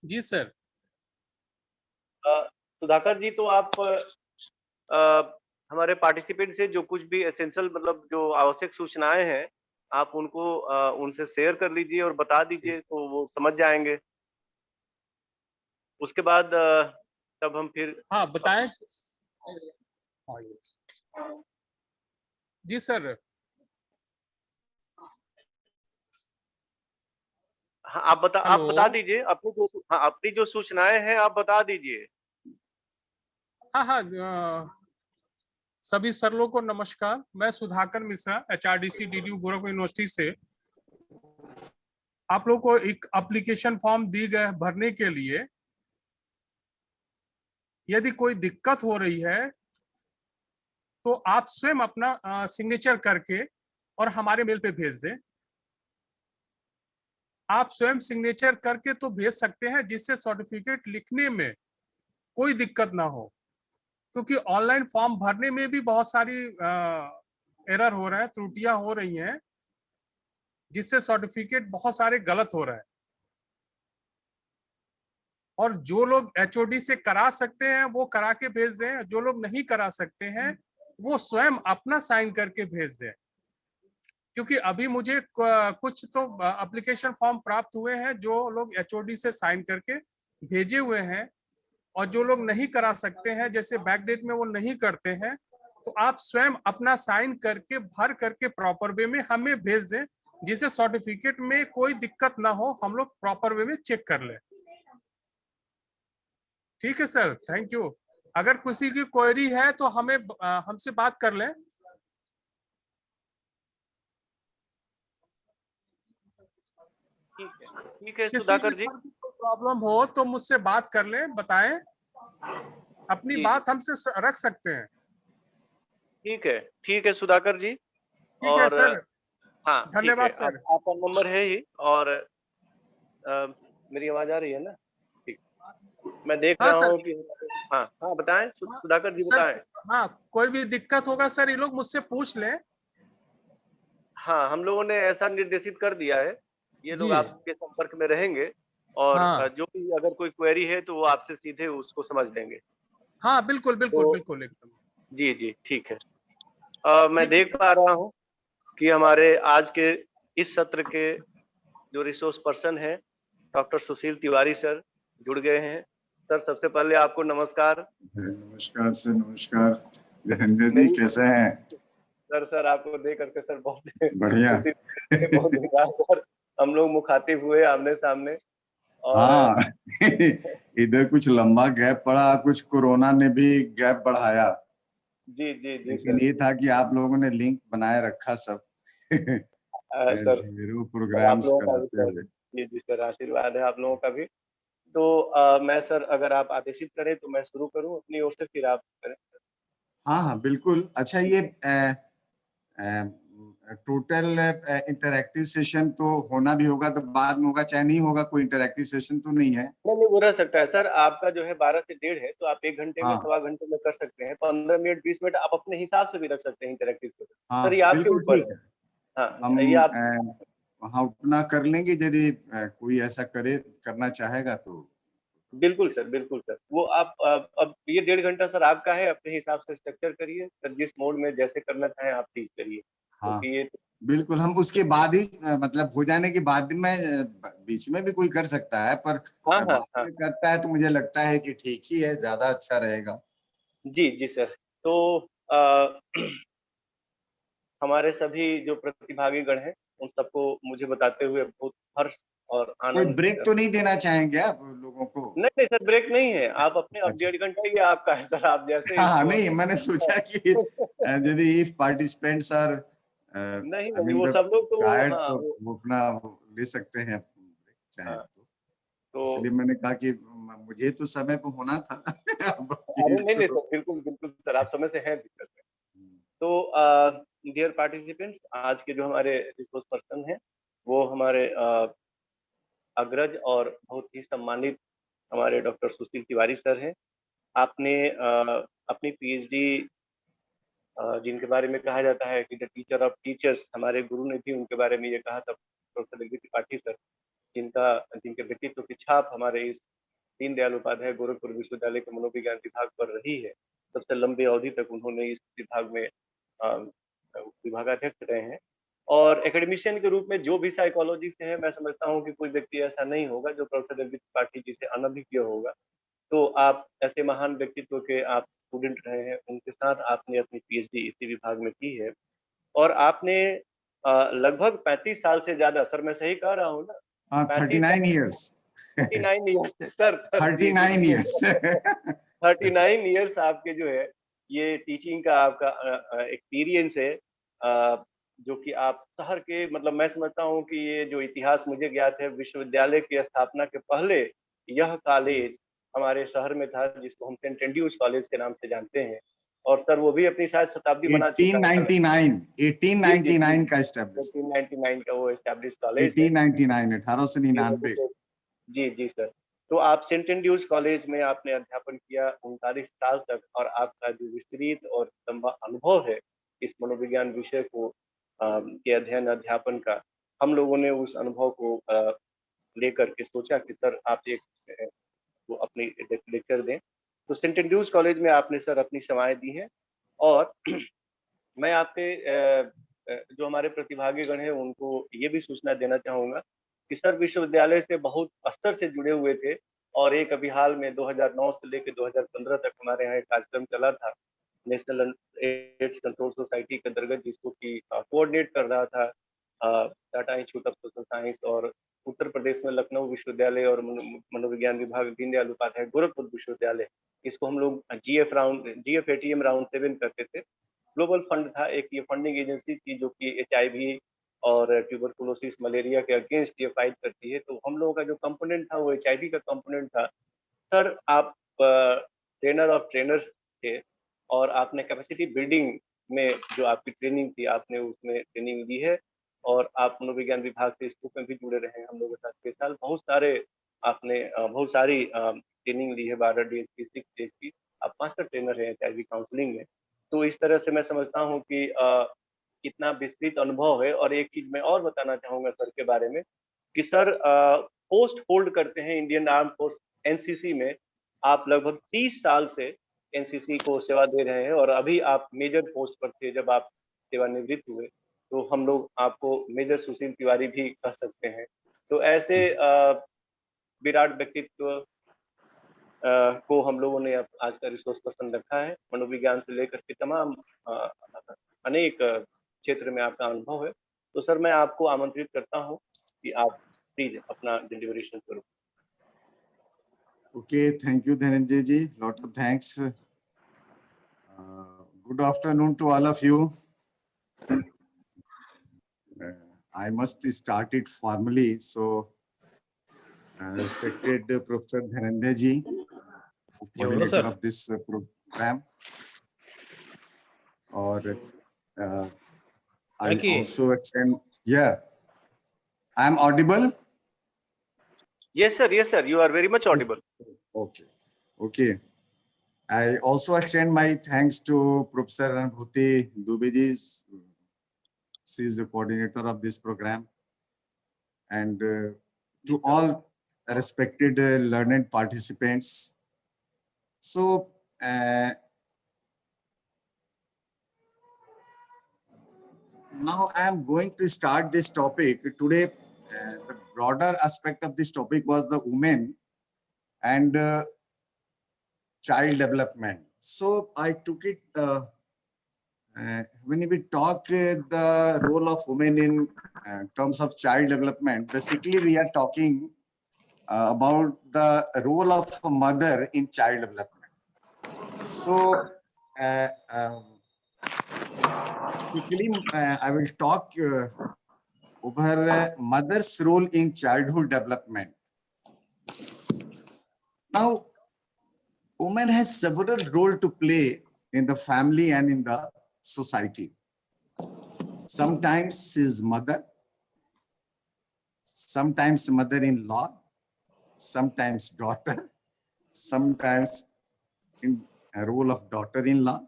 जी sir. Sudhakar जी, तो आप हमारे पार्टिसिपेंट से जो कुछ भी एसेंशियल मतलब जो आवश्यक सूचनाएँ हैं, आप उनको उनसे शेयर कर लीजिए और बता दीजिए तो वो समझ जाएँगे। उसके बाद तब हम फिर हाँ, बताएँ। जी सर। हाँ, आप हेलो। बता दीजिए अपनी जो सूचनाएँ हैं आप बता दीजिए। हाँ, हाँ, सभी सर लोग को नमस्कार। मैं Sudhakar Mishra, HRDC DDU Gorakhpur university से। आप लोग को एक एप्लीकेशन फॉर्म दी गए भरने के लिए। यदि कोई दिक्कत हो रही है तो आप स्वयं अपना सिग्नेचर करके और हमारे मेल पे भेज दें। आप स्वयं सिग्नेचर करके तो भेज सकते हैं जिससे सर्टिफिकेट लिखने में कोई दिक्कत ना हो, क्योंकि ऑनलाइन फॉर्म भरने में भी बहुत सारी एरर हो रहा है, त्रुटियां हो रही हैं, जिससे सर्टिफिकेट बहुत सारे गलत हो रहे हैं। और जो लोग एचओडी से करा सकते हैं वो करा के भेज दें, जो लोग नहीं करा सकते हैं वो स्वयं अपना साइन करके भेज दें। क्योंकि अभी मुझे कुछ तो एप्लीकेशन फॉर्म प्राप्त हुए हैं जो लोग एचओडी से साइन करके भेजे हुए हैं, और जो लोग नहीं करा सकते हैं, जैसे बैकडेट में वो नहीं करते हैं, तो आप स्वयं अपना साइन करके भर करके प्रॉपर वे में हमें भेज दें, जिससे सर्टिफिकेट में कोई दिक्कत ना हो, हम लोग प्रॉपर वे में चेक कर लें। ठीक है सर, थैंक यू। अगर किसी की क्वेरी है तो हमें हमसे बात कर लें। ठीक है किसी भी सुधाकर जी। सर की कोई प्रॉब्लम हो तो मुझसे बात कर लें, बताएं, अपनी जी, जी। बात हमसे रख सकते हैं। ठीक है सुधाकर जी। ठीक है और सर, हाँ, ठीक है। धन्यवाद आप सर। आपका नंबर है ही और मेरी आवाज़ आ रही है ना? ठीक। मैं देख हाँ रहा सर। हूँ कि हाँ, हाँ बताएँ हाँ सुधाकर जी सर। बताएँ। हाँ, कोई भी दिक्कत होगा सर ये लोग मुझसे पूछ लें। हाँ, हम लोगों ने ऐसा निर्देशित कर दिया है, ये लोग जी। आपके संपर्क में रहेंगे और हाँ। जो भी अगर कोई क्वेरी है तो वो आपसे सीधे उसको समझ लेंगे। हाँ, बिल्कुल, बिल्कुल, तो बिल्कुल, एकदम। जी, जी, ठीक है। मैं ठीक है देख सर। पा रहा हूँ कि हमारे आज के इस सत्र के जो रिसोर्स पर्सन हैं, डॉक्टर सुशील तिवारी सर जुड़ गए हैं। सर सबसे पहले आपको नमस्कार। नमस्कार सर, नमस्कार। धनंजय जी मेरी कैसे हैं? सर आपको देख करके सर बहुत बढ़िया। खुशी बहुत धन्यवाद सर। हम लोग मुखातिब हुए आमने-सामने और हाँ। इधर कुछ लंबा गैप पड़ा, कुछ कोरोना ने भी गैप बढ़ाया, जी, जी, जी लेकिन सर। ये था कि आप लोगों ने लिंक बनाए रखा सब। सर ढेरों सर आप प्रोग्राम्स लोगों का भी कराते सर हुए। जी, जी सर आशीर्वाद है आप लोगों का भी। तो मैं सर अगर आप आदेशित करें तो मैं शुरू करूँ अपनी ओर से फिर आप करें? हाँ हाँ बिल्कुल। अच्छा, ये टोटल इंटरैक्टिव सेशन तो होना भी होगा, तो बाद में होगा चाहे नहीं होगा, कोई इंटरैक्टिव सेशन तो नहीं है? नहीं, नहीं वो रह सकता है सर। आपका जो है 12 से डेढ़ है, तो आप 1 घंटे में, हाँ सवा घंटे में कर सकते हैं। 15 मिनट, 20 मिनट आप अपने हिसाब से भी रख सकते हैं इंटरैक्टिव को। हाँ सर ये आपके बिल्कुल ऊपर ठीक है। है। हाँ, ये हम आप वहाँ उतना कर लेंगे, यदि कोई ऐसा करे करना चाहेगा तो। बिल्कुल सर, बिल्कुल सर। वो आप अब ये डेढ़ घंटा सर आपका है, अपने हिसाब से स्ट्रक्चर करिए। सर जिस मोड में जैसे करना चाहें आप प्लीज़ करिए। हाँ क्योंकि ये बिल्कुल, हम उसके बाद ही मतलब हो जाने के बाद भी मैं बीच में भी कोई कर सकता है, पर हाँ, हाँ, बाद हाँ। में करता है तो मुझे लगता है कि ठीक ही है, ज्यादा अच्छा रहेगा। जी, जी सर। तो अ, हमारे सभी जो प्रतिभागीगण हैं, उन सबको मुझे बताते हुए बहुत हर्ष और कोई आनंद ब्रेक तो नहीं देना चाहेंगे आप लोगों को? नहीं, नहीं सर ब्रेक नहीं है। आप अपने अब अच्छा। डेढ़ घंटा ये आपका है सर, आप जैसे हाँ हाँ, इसको नहीं मैंने सोचा कि यदि इफ पार्टिसिपेंट्स आर नहीं, आई नहीं मीन वो सब लोग तो टायर्ड, हाँ, तो वो वो अपना वो ले सकते हैं चाहे हाँ, तो। तो इसलिए मैंने कहा कि मुझे तो समय पे होना था। अरे बाकी नहीं, नहीं तो सर बिल्कुल, बिल्कुल सर आप समय से हैं दिक्कत में। तो डियर पार्टिसिपेंट्स आज के जो हमारे रिसोर्स पर्सन हैं, वो हमारे अग्रज और बहुत ही सम्मानित हमारे डॉक्टर सुशील तिवारी सर हैं। आपने अपनी पीएचडी जिनके बारे में कहा जाता है कि द टीचर ऑफ टीचर्स, हमारे गुरु ने भी उनके बारे में ये कहा था, professor L B Tripathi sir, जिनका जिनके व्यक्तित्व की छाप हमारे इस दीनदयाल उपाध्याय गोरखपुर विश्वविद्यालय के मनोविज्ञान विभाग पर रही है। सबसे लंबी अवधि तक उन्होंने इस विभाग में विभागाध्यक्ष रहे हैं। और एकेडमिशियन के रूप में जो भी साइकोलॉजी से है, मैं समझता हूँ कि कोई व्यक्ति ऐसा नहीं होगा जो प्रोफेसर देवजी त्रिपाठी जी से अनभिज्ञ होगा। तो आप ऐसे महान व्यक्तित्व के आप स्टूडेंट रहे हैं, उनके साथ आपने अपनी पीएचडी इसी विभाग में की है। और आपने लगभग 35 साल से ज्यादा, सर मैं सही कह रहा हूँ ना? 39 years 39 years sir, 39 years 39 years आपके जो है ये टीचिंग का आपका एक्सपीरियंस है, जो कि आप शहर के, मतलब मैं समझता हूँ कि ये जो इतिहास मुझे ज्ञात है, विश्वविद्यालय की स्थापना के पहले यह कॉलेज हमारे शहर में था, जिसको हम सेंट एंड्रयूज कॉलेज के नाम से जानते हैं। और सर वो भी अपनी शायद शताब्दी मना चुका है। 1899 का एस्टैब्लिश, 1899 का वो एस्टैब्लिश कॉलेज है। 1899 जी जी सर। तो आप सेंट एंड्रयूज कॉलेज में आपने अध्यापन किया 39 साल तक, और आपका जो विस्तृत और लंबा अनुभव है इस मनोविज्ञान विषय को के अध्ययन अध्यापन का, हम लोगों ने उस अनुभव को लेकर के सोचा कि सर आप एक वो अपनी लेक्चर दें। तो सेंट एंड्रयूज कॉलेज में आपने सर अपनी सेवाएं दी हैं। और मैं आपके जो हमारे प्रतिभागी गण हैं उनको ये भी सूचना देना चाहूँगा कि सर विश्वविद्यालय से बहुत स्तर से जुड़े हुए थे। और एक अभी हाल में 2009 से लेकर 2015 तक हमारे यहाँ एक कार्यक्रम चला था, नेशनल एड्स कंट्रोल सोसाइटी के अंतर्गत, जिसको कि कोऑर्डिनेट कर रहा था Tata institute of social science, और उत्तर प्रदेश में लखनऊ विश्वविद्यालय और मनोविज्ञान विभाग दीनदयाल उपाध्याय गोरखपुर विश्वविद्यालय, इसको हम लोग GF ATM राउंड 7 करते थे। ग्लोबल फंड था एक, ये फंडिंग एजेंसी थी जो कि HIV और ट्यूबरकुलोसिस मलेरिया के अगेंस्ट ये फाइट करती है। तो हम लोगों का जो कंपोनेंट था वो HIV का कंपोनेंट था। सर आप ट्रेनर ऑफ ट्रेनर्स थे, और आपने कैपेसिटी बिल्डिंग में जो आपकी ट्रेनिंग थी, आपने उसमें ट्रेनिंग दी है। और आप मनोविज्ञान विभाग से स्कूल में भी जुड़े रहे हैं हम लोगों के साथ 6 साल। बहुत सारे आपने बहुत सारी ट्रेनिंग ली है, 12 डेज की, 6 डेज की। आप मास्टर ट्रेनर हैं HIV काउंसलिंग में। तो इस तरह से मैं समझता हूँ कि कितना विस्तृत अनुभव है। और एक चीज मैं और बताना चाहूंगा सर के बारे में कि सर पोस्ट होल्ड करते हैं इंडियन आर्म फोर्स NCC में। आप लगभग 30 साल से NCC को सेवा दे रहे हैं, और अभी आप मेजर पोस्ट पर थे जब आप सेवानिवृत्त हुए। तो हम लोग आपको मेजर सुशील तिवारी भी कह सकते हैं। तो ऐसे विराट व्यक्तित्व को हम लोगों ने आज का रिसोर्स पर्सन रखा है। मनोविज्ञान से लेकर के तमाम अनेक क्षेत्र में आपका अनुभव है। तो सर मैं आपको आमंत्रित करता हूं कि आप प्लीज अपना डिलीवरेशन करो। Okay, thank you, Dhananjay ji. Lot of thanks. Good afternoon to all of you. I must start it formally. So, respected Professor Dhananjay ji, coordinator of this program, or I also extend. Yeah, I am audible. Yes, sir. Yes, sir. You are very much audible. Okay. Okay. I also extend my thanks to Professor Anubhuti Dubey ji. She is the coordinator of this program, and to all respected learned participants. So, now I am going to start this topic today. The broader aspect of this topic was the women and child development. So I took it when we talk the role of women in terms of child development. Basically, we are talking about the role of a mother in child development. So quickly, I will talk over mother's role in childhood development. Now, woman has several roles to play in the family and in the society. Sometimes she is mother, sometimes mother-in-law, sometimes daughter, sometimes in a role of daughter-in-law,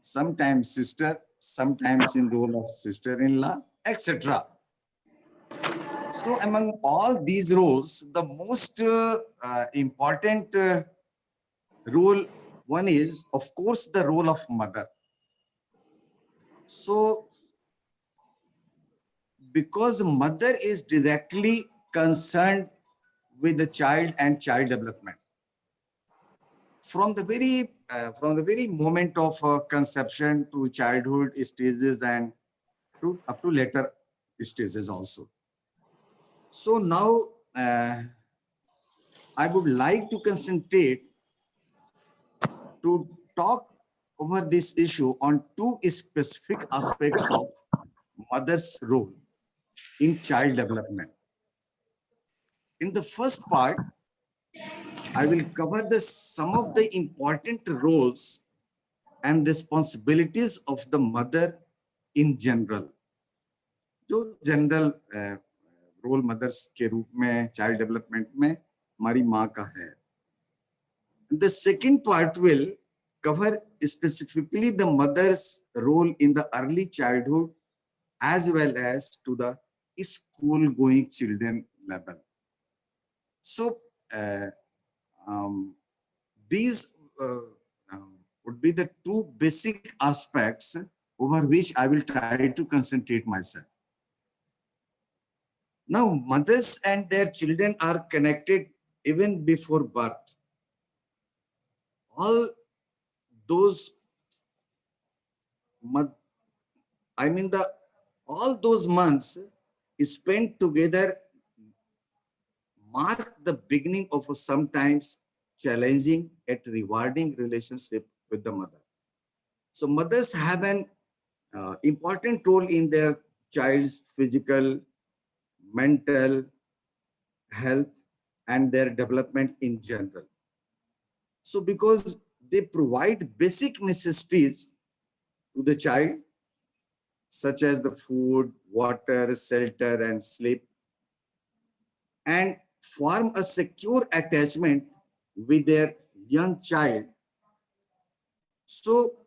sometimes sister, sometimes in role of sister-in-law, etc. So among all these roles, the most important role one is, of course, the role of mother. So because mother is directly concerned with the child and child development from the very moment of conception to childhood stages and up to later stages also. So now I would like to concentrate to talk over this issue on two specific aspects of mother's role in child development. In the first part, I will cover some of the important roles and responsibilities of the mother in general. जो general role mother's के रूप में child development में हमारी माँ का है. The second part will cover specifically the mother's role in the early childhood as well as to the school going children level. So these would be the two basic aspects over which I will try to concentrate myself. Now, mothers and their children are connected even before birth. All those, all those months spent together mark the beginning of a sometimes challenging yet rewarding relationship with the mother. So mothers have an important role in their child's physical, mental health and their development in general. So because they provide basic necessities to the child, such as the food, water, shelter, and sleep, and form a secure attachment with their young child. So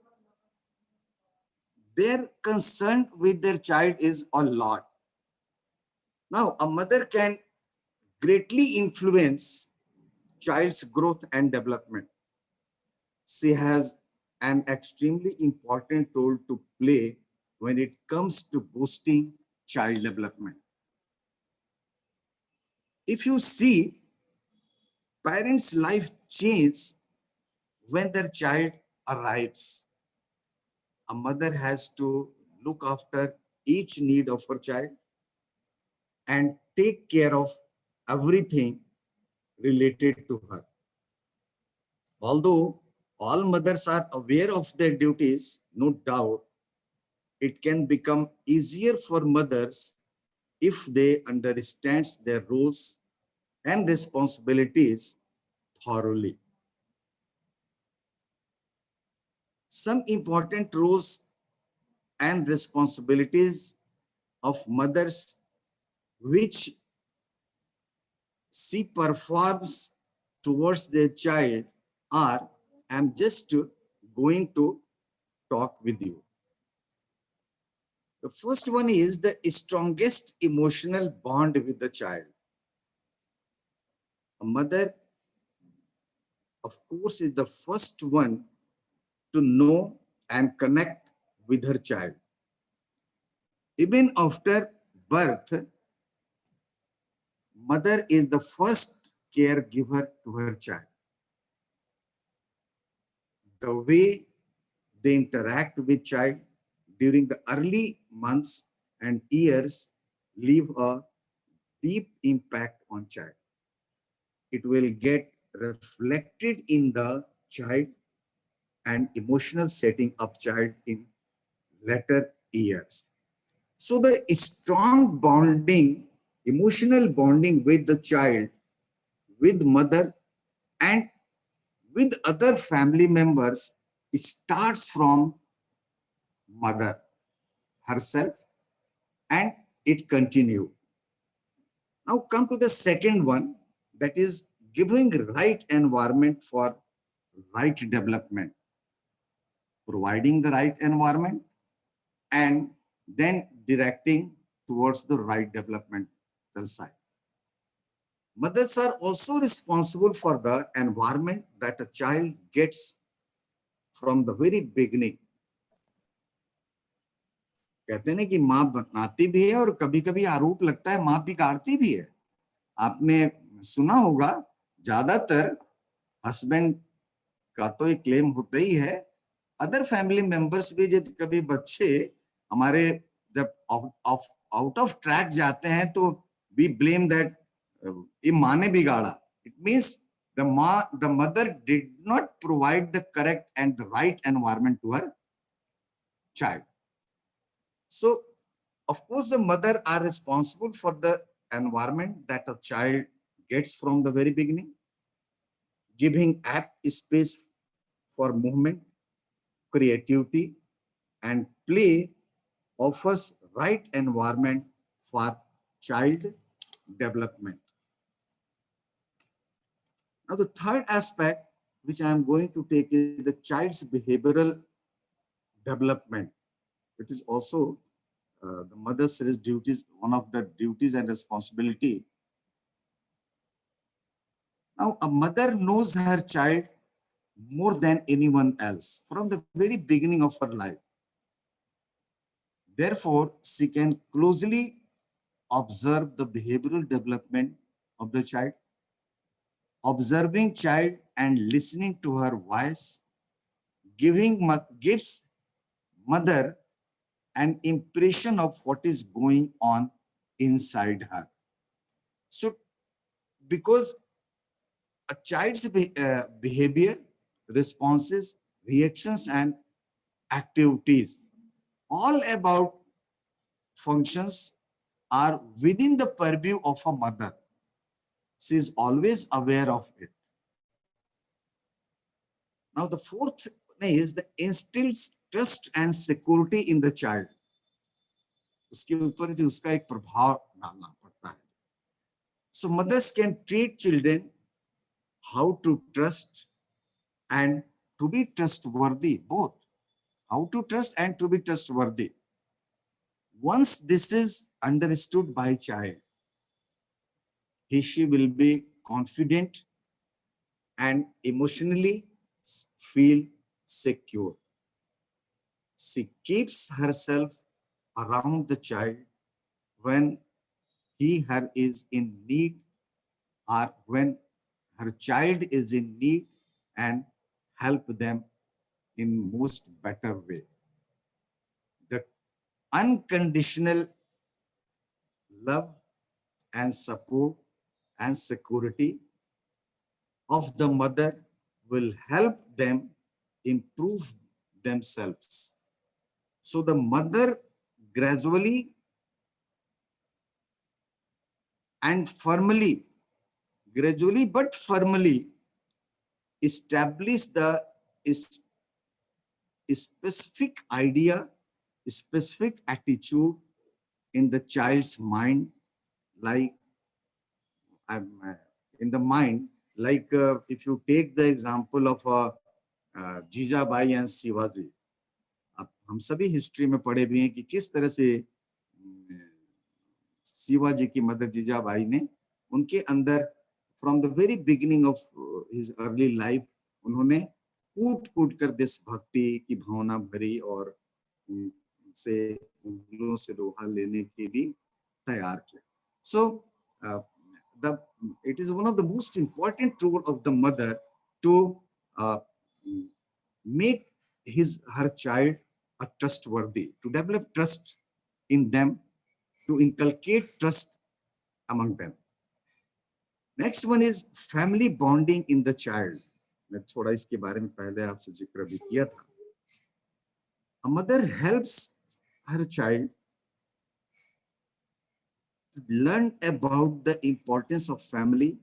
their concern with their child is a lot. Now, a mother can greatly influence child's growth and development. She has an extremely important role to play when it comes to boosting child development. If you see, parents' life changes when their child arrives. A mother has to look after each need of her child and take care of everything related to her. Although all mothers are aware of their duties, no doubt, it can become easier for mothers if they understand their roles and responsibilities thoroughly. Some important roles and responsibilities of mothers which she performs towards their child are, I'm just going to talk with you. The first one is the strongest emotional bond with the child. A mother, of course, is the first one to know and connect with her child. Even after birth, mother is the first caregiver to her child. The way they interact with child during the early months and years leave a deep impact on child. It will get reflected in the child and emotional setting of child in later years. So the strong bonding, emotional bonding with the child, with mother and with other family members starts from mother herself and it continues. Now come to the second one, that is giving right environment for right development, providing the right environment and then directing towards the right development parental side. Mothers are also responsible for the environment that a child gets from the very beginning. कहते हैं ना कि माँ बनाती भी है और कभी कभी आरोप लगता है माँ बिगाड़ती भी है. आपने सुना होगा ज्यादातर हस्बैंड का तो एक क्लेम होता ही है, अदर फैमिली मेंबर्स भी जब कभी बच्चे हमारे जब आउट ऑफ ट्रैक जाते हैं तो वी ब्लेम दैट ये माँ ने बिगाड़ा. It means the mother did not provide the correct and the right environment to her child. So of course the mother are responsible for the environment that a child gets from the very beginning, giving apt space for movement, creativity and play offers right environment for child development. Now the third aspect which I am going to take is the child's behavioral development. It is also the mother's duties, one of the duties and responsibility. Now a mother knows her child more than anyone else from the very beginning of her life. Therefore, she can closely observe the behavioral development of the child. Observing child and listening to her voice gives mother an impression of what is going on inside her. So, because a child's behavior, responses, reactions and activities, all about functions are within the purview of a mother. She is always aware of it. Now the fourth is the instills trust and security in the child. उसके ऊपर जो उसका एक प्रभाव डालना पड़ता है. So mothers can treat children how to trust and to be trustworthy, both. How to trust and to be trustworthy. Once this is understood by child, she will be confident and emotionally feel secure. She keeps herself around the child when her is in need or when her child is in need and help them in most better way. The unconditional love and support and security of the mother will help them improve themselves. So the mother gradually and firmly, gradually but firmly establish the specific idea, specific attitude in the child's mind, like in the mind, like if you take the example of Jijabai and Shivaji. हम सभी history में पढ़े भी हैं कि किस तरह से शिवाजी की मदर जीजाबाई ने उनके अंदर from the very beginning of his early life उन्होंने कूट कर देशभक्ति की भावना भरी और उनसे उंगलियों से लोहा लेने के लिए तैयार किया. So it is one of the most important role of the mother to make her child a trustworthy, to develop trust in them, to inculcate trust among them. Next one is family bonding in the child. मैं थोड़ा इसके बारे में पहले आपसे जिक्र भी किया था. A mother helps her child to learn about the importance of family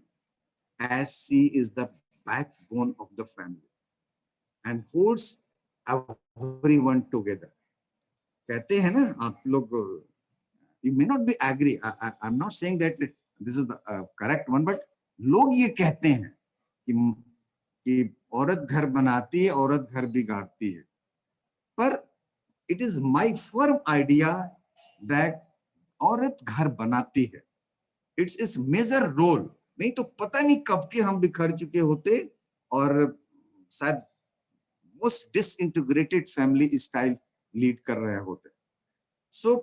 as she is the backbone of the family and holds everyone together. कहते हैं ना आप लोग, you may not be agree. I'm not saying that this is the correct one, but लोग ये कहते हैं कि औरत घर बनाती है, औरत घर बिगाड़ती है. पर it is my firm idea that औरत घर बनाती है. इट्स इज मेजर रोल, नहीं तो पता नहीं कब के हम बिखर चुके होते और शायद most disintegrated family style lead कर रहे होते. So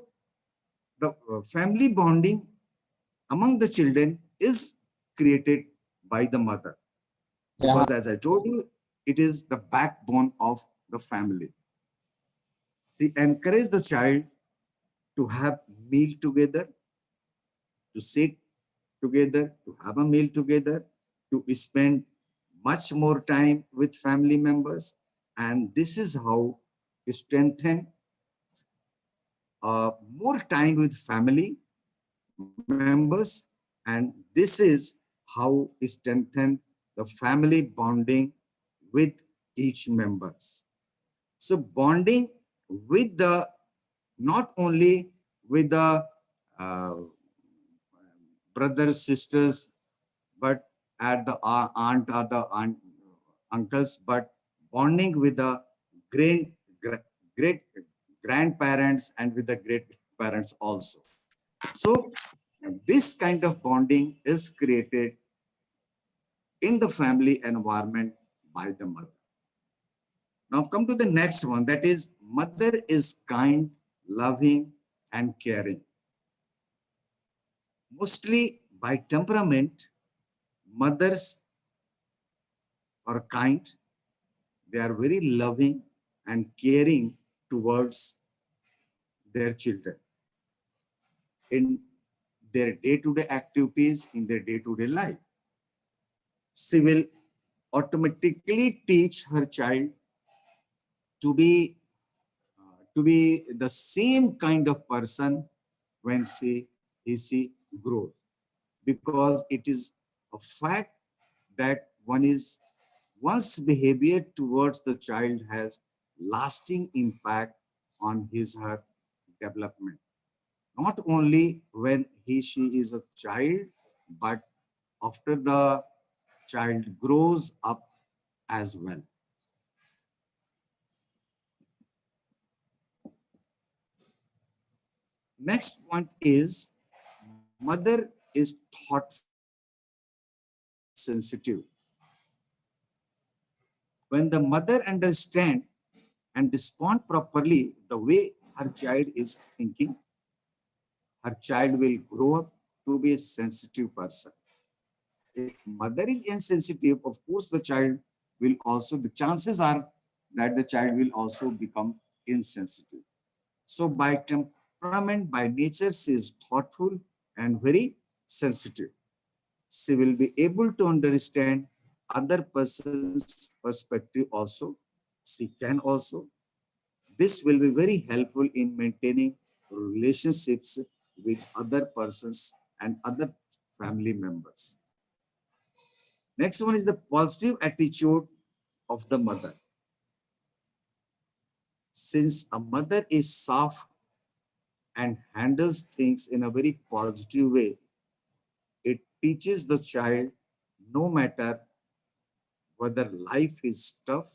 the family bonding among the children is created by the mother, because as I told you, it is the backbone of the family. She encourages the child to have meal together, to sit together, to have a meal together, to spend much more time with family members, and this is how strengthen more time with family members, and this is how strengthen the family bonding with each members. So bonding with the, not only with the uh, brothers, sisters, but at the aunt or the aunt, uncles, but bonding with the great great grandparents and with the great parents also. So this kind of bonding is created in the family environment by the mother. Now come to the next one, that is mother is kind, loving, and caring. Mostly by temperament, mothers are kind, they are very loving and caring towards their children in their day-to-day activities, in their day-to-day life. She will automatically teach her child to be the same kind of person when she grows, because it is a fact that one's behavior towards the child has lasting impact on his her development, not only when she is a child, but after the child grows up as well. Next point is mother is thoughtful, sensitive. When the mother understands and respond properly the way her child is thinking, her child will grow up to be a sensitive person. If mother is insensitive, of course the child will also, the chances are that the child will also become insensitive. So by temperament, by nature, she is thoughtful and very sensitive. She will be able to understand other person's perspective also. She can also. This will be very helpful in maintaining relationships with other persons and other family members. Next one is the positive attitude of the mother. Since a mother is soft and handles things in a very positive way, it teaches the child no matter whether life is tough,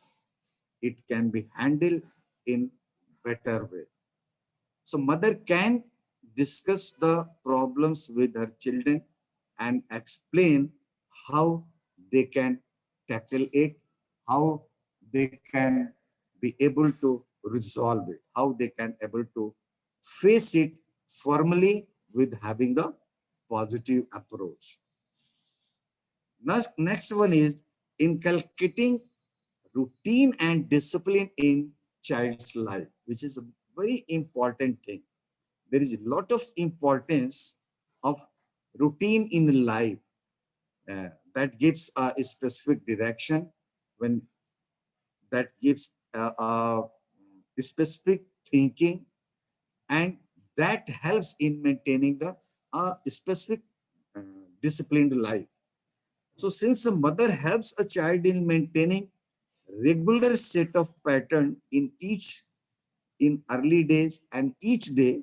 it can be handled in better way. So mother can discuss the problems with her children and explain how they can tackle it, how they can be able to resolve it, how they can able to face it formally with having the positive approach. Next one is inculcating routine and discipline in child's life, which is a very important thing. There is a lot of importance of routine in life that gives a specific direction, when that gives a specific thinking, and that helps in maintaining the specific disciplined life. So since the mother helps a child in maintaining regular set of pattern in early days and each day,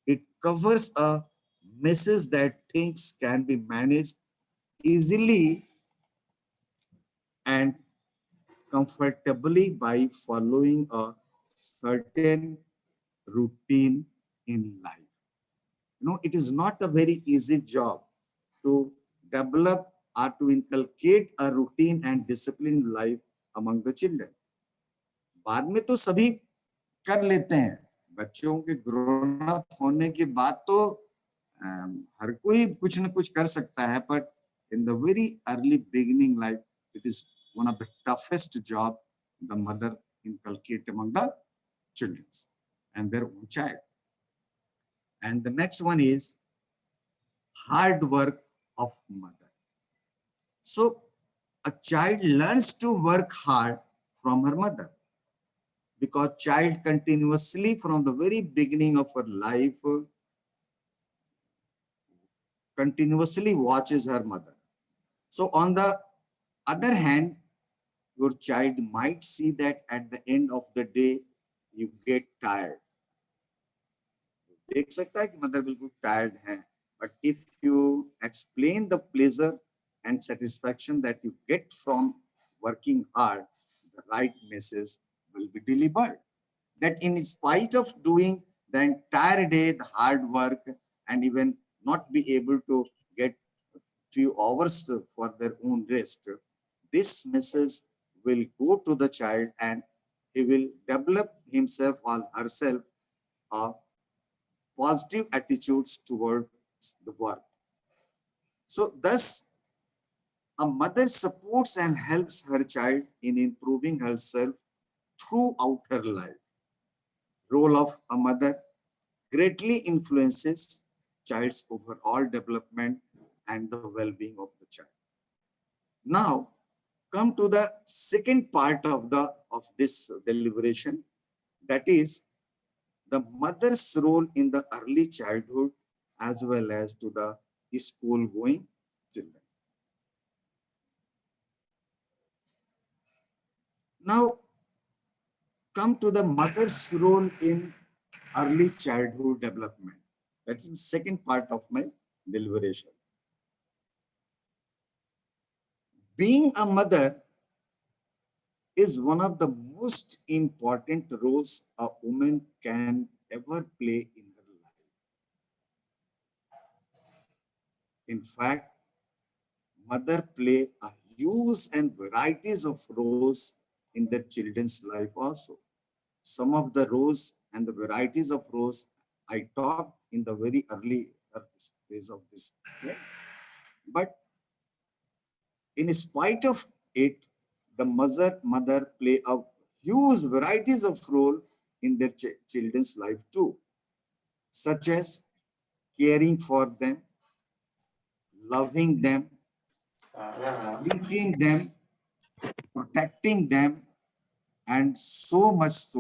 it covers a message that things can be managed easily and comfortably by following a certain routine in life. it is not a very easy job to develop or to inculcate a routine and disciplined life among the children. बाद में तो सभी कर लेते हैं, बच्चों के grown up होने के बाद तो हर कोई कुछ न कुछ कर सकता है, but in the very early beginning life, it is one of the toughest job the mother inculcate among the children and their own child. And the next one is hard work of mother. So a child learns to work hard from her mother, because child continuously from the very beginning of her life continuously watches her mother. So on the other hand, your child might see that at the end of the day you get tired. देख सकता है कि mother बिल्कुल tired है, but if you explain the pleasure and satisfaction that you get from working hard, the right message will be delivered. That in spite of doing the entire day, the hard work, and even not be able to get a few hours for their own rest, this message will go to the child and he will develop himself or herself a positive attitudes towards the work. So thus, a mother supports and helps her child in improving herself throughout her life. Role of a mother greatly influences child's overall development and the well-being of the child. Now, come to the second part of this deliberation, that is the mother's role in the early childhood as well as to the school-going children. Now, come to the mother's role in early childhood development. That is the second part of my deliberation. Being a mother is one of the most important roles a woman can ever play in her life. In fact, mother play a huge and varieties of roles in their children's life also. Some of the roles and the varieties of roles I talked in the very early days of this. But in spite of it, the mother play a huge varieties of role in their children's life too, such as caring for them, loving them, teaching them, protecting them, and so much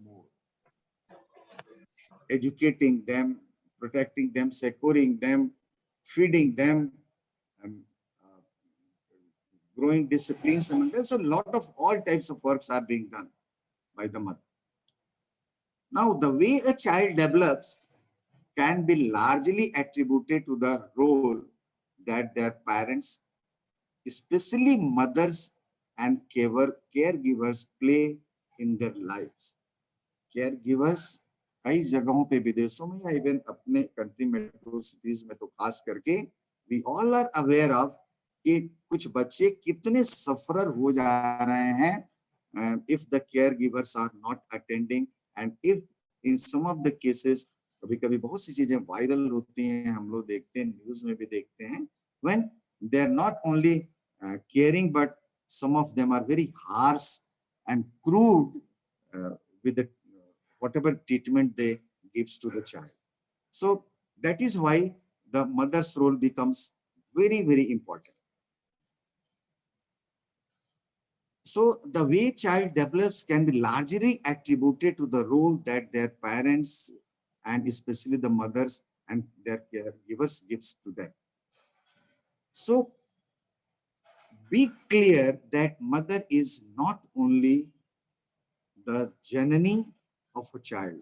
more. Educating them, protecting them, securing them, feeding them, growing disciplines among them. So a lot of all types of works are being done by the mother. Now, the way a child develops can be largely attributed to the role that their parents, especially mothers and caregivers, play in their lives. Caregivers कई जगहों पे विदेशों में या even अपने country metro cities में तो खास करके we all are aware of कि कुछ बच्चे कितने सफरर हो जा रहे हैं if the caregivers are not attending, and if in some of the cases कभी-कभी बहुत सी चीजें वायरल होती हैं, हम लोग देखते हैं, न्यूज में भी देखते हैं, when they are not only caring but some of them are very harsh and crude with the whatever treatment they gives to the child. So that is why the mother's role becomes very, very important. So the way child develops can be largely attributed to the role that their parents and especially the mothers and their caregivers gives to them. So be clear that mother is not only the janani of a child.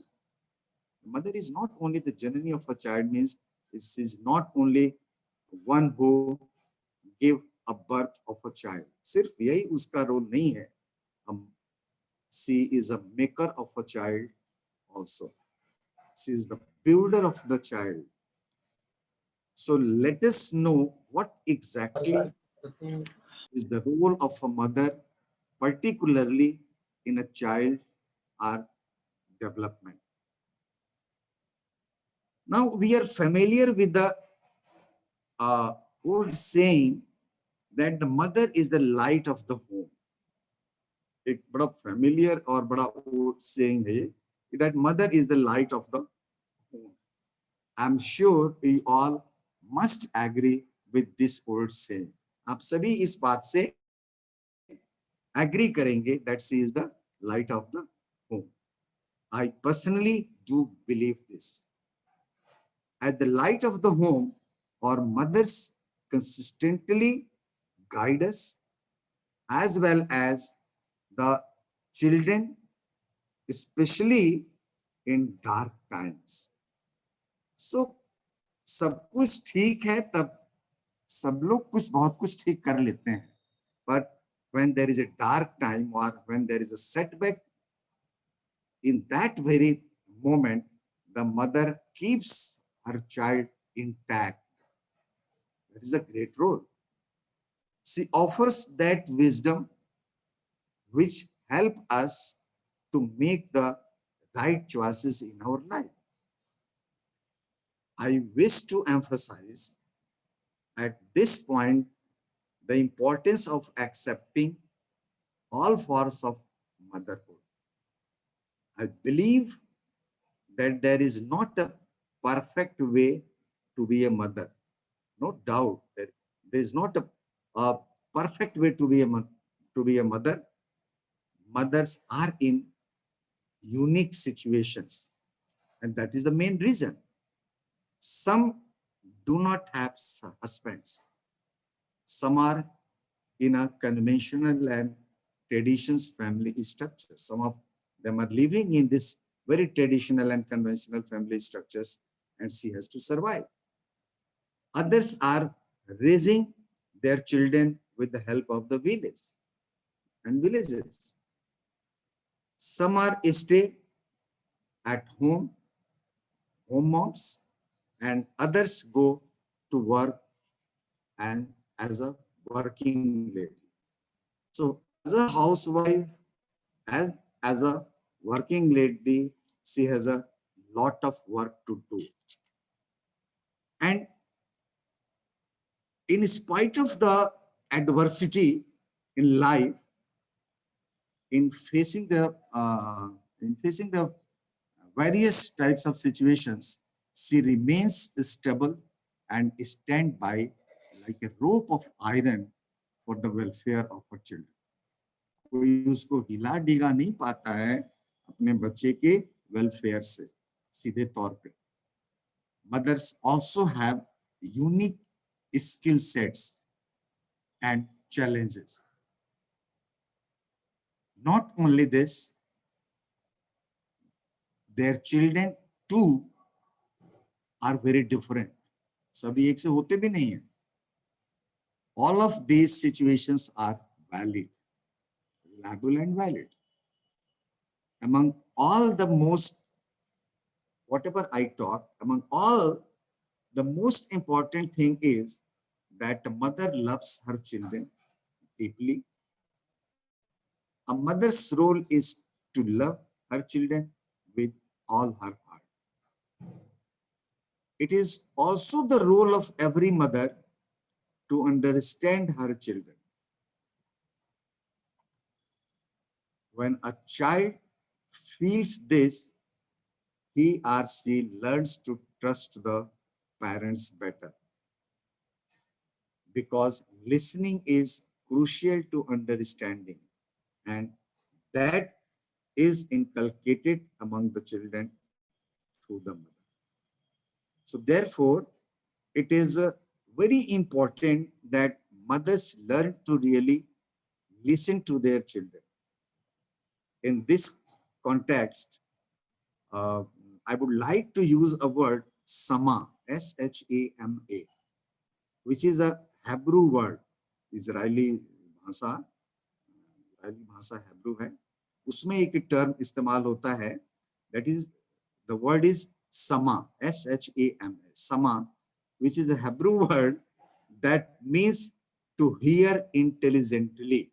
Mother is not only the janani of a child, means this is not only one who give a birth of a child. सिर्फ यही उसका role नहीं है. She is a maker of a child also. She is the builder of the child. So let us know what exactly is the role of a mother, particularly in a child or development. Now we are familiar with the old saying that the mother is the light of the home. एक बड़ा familiar और बड़ा old saying है that mother is the light of the home. I'm sure we all must agree with this old saying. आप सभी इस बात से agree करेंगे that she is the light of the home. I personally do believe this. At the light of the home, our mothers consistently guide us as well as the children, especially in dark times. So, सब कुछ ठीक है तब सब लोग कुछ बहुत कुछ ठीक कर लेते हैं. But when there is a dark time or when there is a setback, in that very moment, the mother keeps her child intact. That is a great role. She offers that wisdom which help us to make the right choices in our life. I wish to emphasize at this point the importance of accepting all forms of motherhood. I believe that there is not a perfect way to be a mother. No doubt that there is not a perfect way to be a mother. Mothers are in unique situations, and that is the main reason. Some do not have husbands. Some are in a conventional and traditions family structure. Some of them are living in this very traditional and conventional family structures, and she has to survive. Others are raising their children with the help of the village and villages. Some are stay at home moms, and others go to work and as a working lady. So as a housewife, as a working lady, she has a lot of work to do. And in spite of the adversity in life, in facing the various types of situations, she remains stable and stand by like a rope of iron for the welfare of her children. कोई उसको हिला डिगा नहीं पाता है अपने बच्चे के welfare से सीधे तौर पे. Mothers also have unique skill sets and challenges. Not only this, their children too are very different. सभी एक से होते भी नहीं हैं. All of these situations are valid, reliable and valid. Among all the most, whatever I talk, among all, the most important thing is that a mother loves her children deeply. A mother's role is to love her children with all her heart. It is also the role of every mother to understand her children. When a child feels this, he or she learns to trust the parents better. Because listening is crucial to understanding, and that is inculcated among the children through the mother. So therefore, it is very important that mothers learn to really listen to their children. In this context, I would like to use a word Shama, S-H-A-M-A, which is a Hebrew word. Israeli भाषा Hebrew है. उसमें एक term इस्तेमाल होता है, that is, the word is Sama, S-H-A-M-A, Sama, which is a Hebrew word that means to hear intelligently.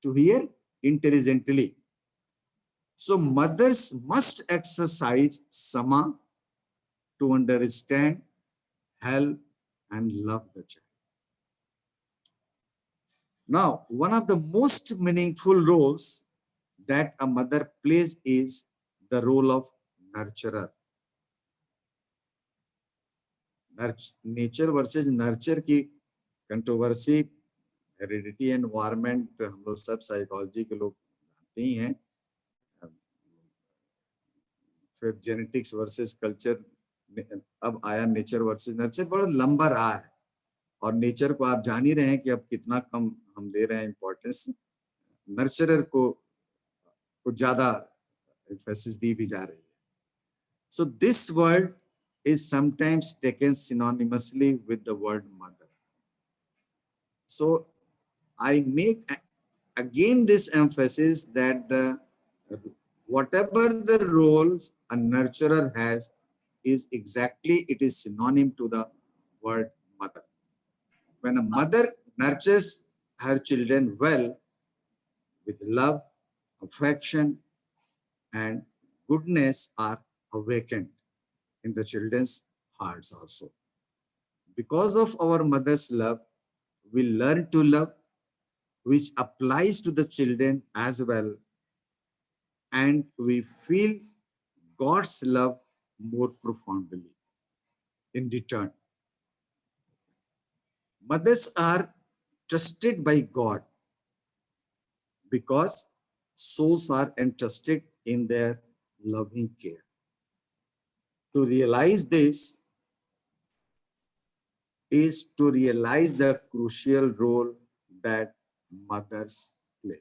To hear intelligently. So mothers must exercise Sama to understand, help, and love the child. Now, one of the most meaningful roles that a mother plays is the role of nurturer. Nature versus nurture की controversy, heredity, environment, हम लोग सब psychology के लोग जानते ही हैं. फिर genetics versus culture, अब आया नेचर वर्सेस नर्चर. बड़ा लंबा रहा है और नेचर को आप जान ही रहे हैं कि अब कितना कम हम दे रहे हैं इंपॉर्टेंस. नर्चरर को ज्यादा एम्फेसिस दी भी जा रही है. So this word is sometimes taken synonymously with the word mother. So I make again this emphasis that whatever the roles a nurturer has is exactly, it is synonym to the word mother. When a mother nurtures her children well with love, affection, and goodness are awakened in the children's hearts also. Because of our mother's love, we learn to love, which applies to the children as well. And we feel God's love more profoundly in return. Mothers are trusted by God because souls are entrusted in their loving care. To realize this is to realize the crucial role that mothers play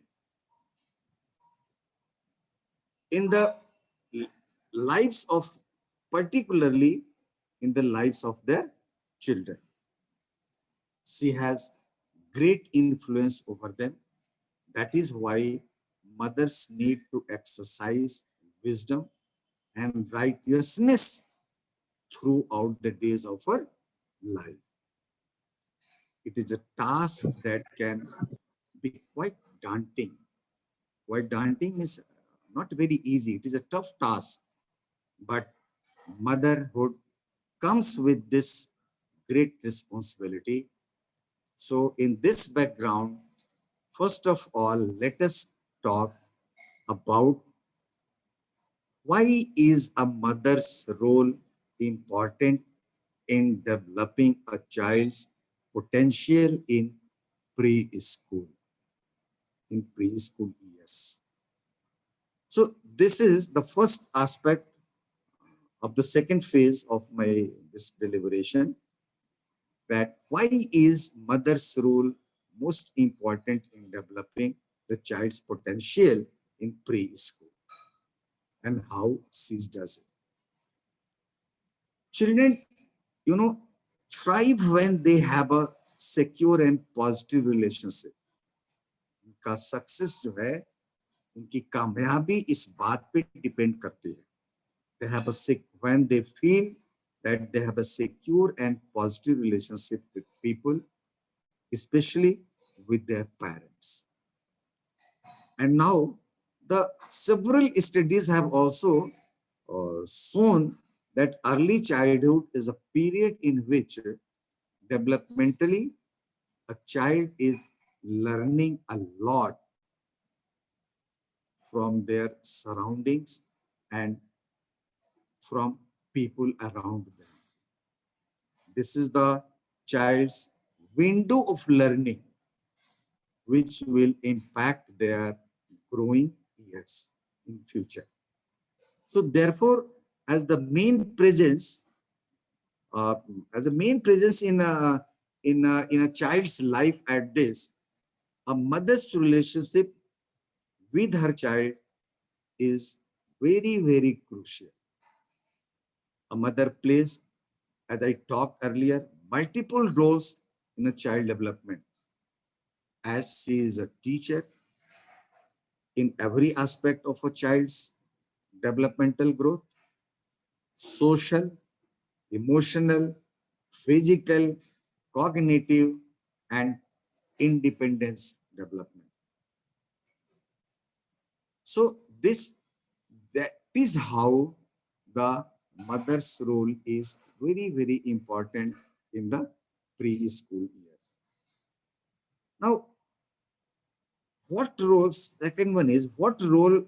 in the lives of, particularly in the lives of their children. She has great influence over them. That is why mothers need to exercise wisdom and righteousness throughout the days of her life. It is a task that can be quite daunting. Quite daunting is not very easy. It is a tough task, but motherhood comes with this great responsibility. So in this background, first of all, let us talk about why is a mother's role important in developing a child's potential in preschool years. So this is the first aspect of the second phase of this deliberation, that why is mother's role most important in developing the child's potential in preschool and how she does it. Children, thrive when they have a secure and positive relationship. उनका success जो है, उनकी कामयाबी इस बात पे depend करती है. They have when they feel that they have a secure and positive relationship with people, especially with their parents. And now the several studies have also shown that early childhood is a period in which developmentally a child is learning a lot from their surroundings and from people around them. This is the child's window of learning, which will impact their growing years in future. So therefore, as the main presence in a child's life at this, a mother's relationship with her child is very, very crucial. A mother plays, as I talked earlier, multiple roles in a child development, as she is a teacher in every aspect of a child's developmental growth. social, emotional, physical, cognitive, and independence development. So that is how the mother's role is very, very important in the preschool years. Now, what roles, second one is, what role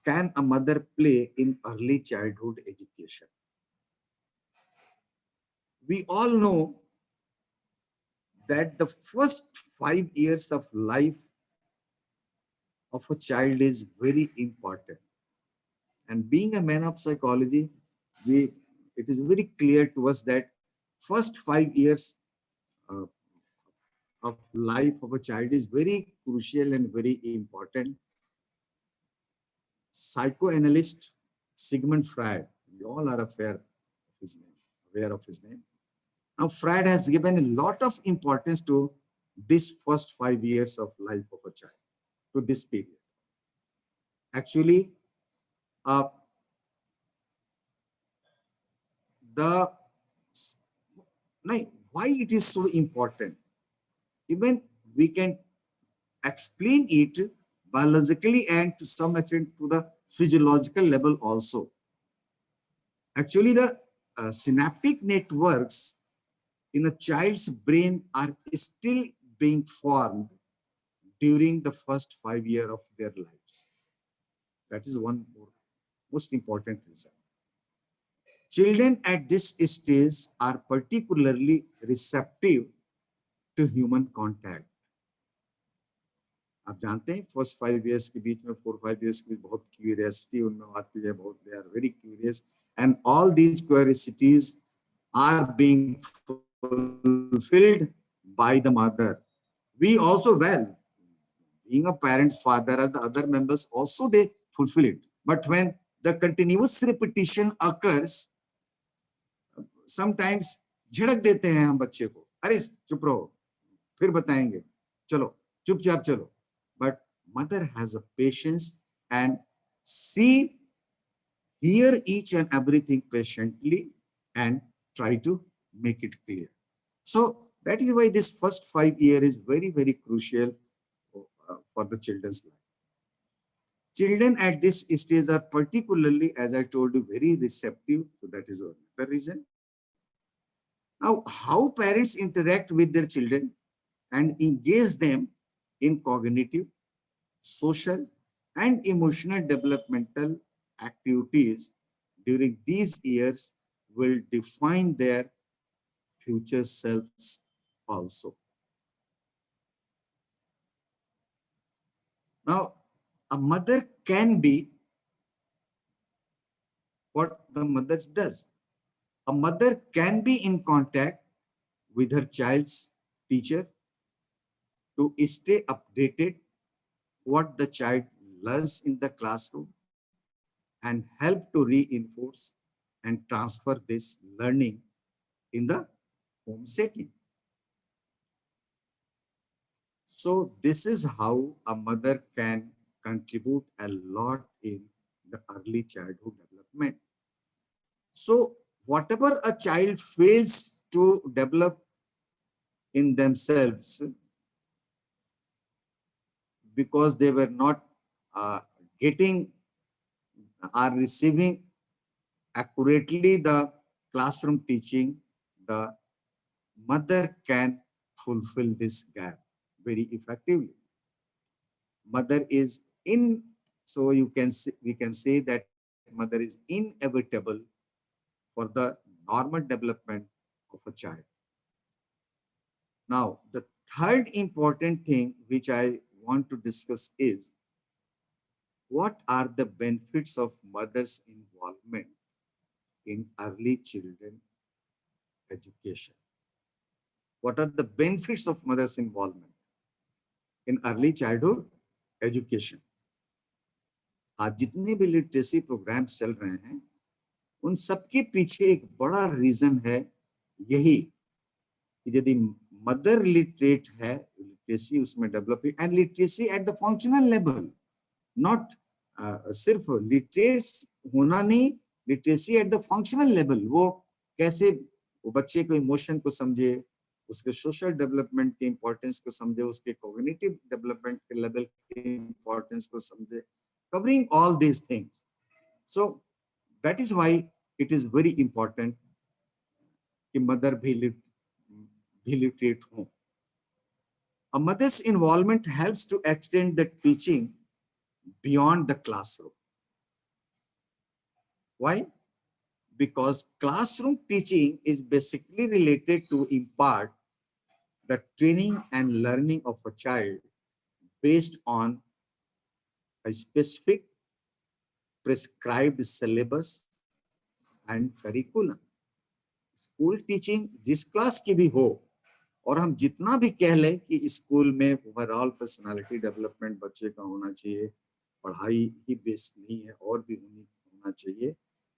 can a mother play in early childhood education? We all know that the first 5 years of life of a child is very important. And being a man of psychology, it is very clear to us that first 5 years uh, of life of a child is very crucial and very important. Psychoanalyst Sigmund Freud, we all are aware of his name. Now, Freud has given a lot of importance to this first 5 years of life of a child, to this period. Actually, why it is so important? Even we can explain it biologically and to some extent to the physiological level also. Actually, the synaptic networks in a child's brain are still being formed during the first 5 years of their lives. That is one most important reason. Children at this stage are particularly receptive to human contact. आप जानते हैं first 5 years के बीच में 4-5 years की बहुत curiosity उनमें आती है, बहुत they are very curious, and all these curiosities are being fulfilled by the mother. We also, well, being a parent, father, and the other members also they fulfill it. But when the continuous repetition occurs, sometimes झड़क देते हैं हम बच्चे को, अरे चुप रहो, फिर बताएंगे, चलो चुपचाप चलो. But mother has a patience and hear each and everything patiently and try to make it clear. So that is why this first 5 years is very, very crucial for the children's life. Children at this stage are particularly, as I told you, very receptive. So that is the reason. Now, how parents interact with their children and engage them in cognitive, social, and emotional developmental activities during these years will define their future selves also. Now, a mother can be what the mother does. A mother can be in contact with her child's teacher to stay updated what the child learns in the classroom and help to reinforce and transfer this learning in the home setting. So this is how a mother can contribute a lot in the early childhood development. So whatever a child fails to develop in themselves because they were not getting or receiving accurately the classroom teaching, the mother can fulfill this gap very effectively. Mother is so we can say that mother is inevitable for the normal development of a child. Now, the third important thing which I want to discuss is what are the benefits of mother's involvement in early children education? What are the benefits of mother's involvement in early childhood education? आज जितने भी literacy programmes चल रहे हैं उन सबके पीछे एक बड़ा रीजन है यही कि यदि मदर लिटरेट है, लिटरेसी उसमें डेवलप है, and literacy at the functional level, not सिर्फ लिटरेट होना नहीं literacy at the functional level, वो कैसे वो बच्चे को इमोशन को समझे, उसके सोशल डेवलपमेंट के इंपॉर्टेंस को समझे, उसके कॉग्निटिव डेवलपमेंट के लेवल के इंपॉर्टेंस को समझे, covering all these things. So that is why it is very important कि मदर भी literate हो. A mother's involvement helps to extend the teaching beyond the classroom. Why? Because classroom teaching is basically related to impart the training and learning of a child based on a specific prescribed syllabus and curriculum. School teaching जिस class की भी हो, और हम जितना भी कह लें कि स्कूल में ओवरऑल पर्सनालिटी डेवलपमेंट बच्चे का होना चाहिए, पढ़ाई ही बेस नहीं है और भी होना चाहिए,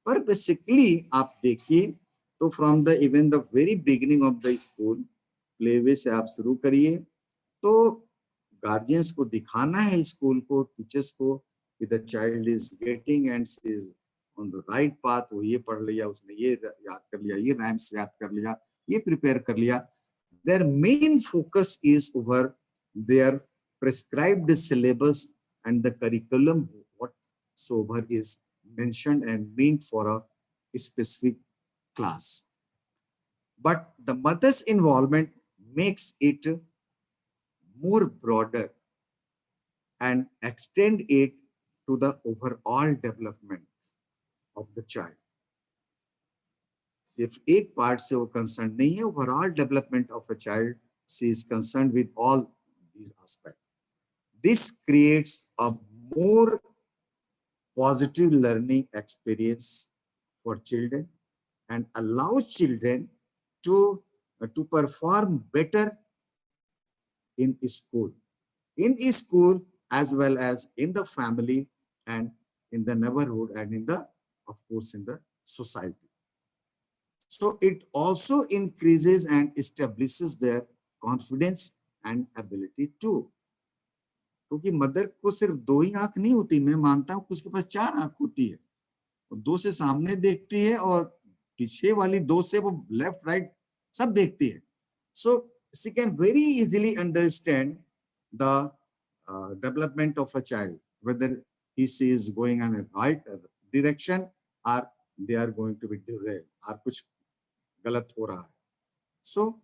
पर बेसिकली आप देखिए तो from the even the very beginning of the school, playway से आप शुरू करिए, तो गार्जियंस को दिखाना है स्कूल को, टीचर्स को, कि the child is getting and is on the right path, वो ये पढ़ लिया, उसने ये याद कर लिया, ये राइम्स याद कर लिया, ये प्रिपेयर कर लिया. Their main focus is over their prescribed syllabus and the curriculum whatsoever is mentioned and meant for a specific class. But the mother's involvement makes it more broader and extend it to the overall development of the child. सिर्फ एक part से वो concern नहीं है, overall development of a child she is concerned with all these aspect. This creates a more positive learning experience for children and allows children to perform better in school as well as in the family and in the neighborhood and in the, of course, in the society. So it also increases and establishes their confidence and ability too. क्योंकि mother को सिर्फ दो ही आंख नहीं होती, मैं मानता हूँ उसके पास 4 आंख होती है, दो से सामने देखती है और पीछे वाली 2 से वो लेफ्ट राइट सब देखती है. So she can very easily understand the development of a child, whether she is going in a right direction or they are going to be derailed, or कुछ गलत हो रहा है. So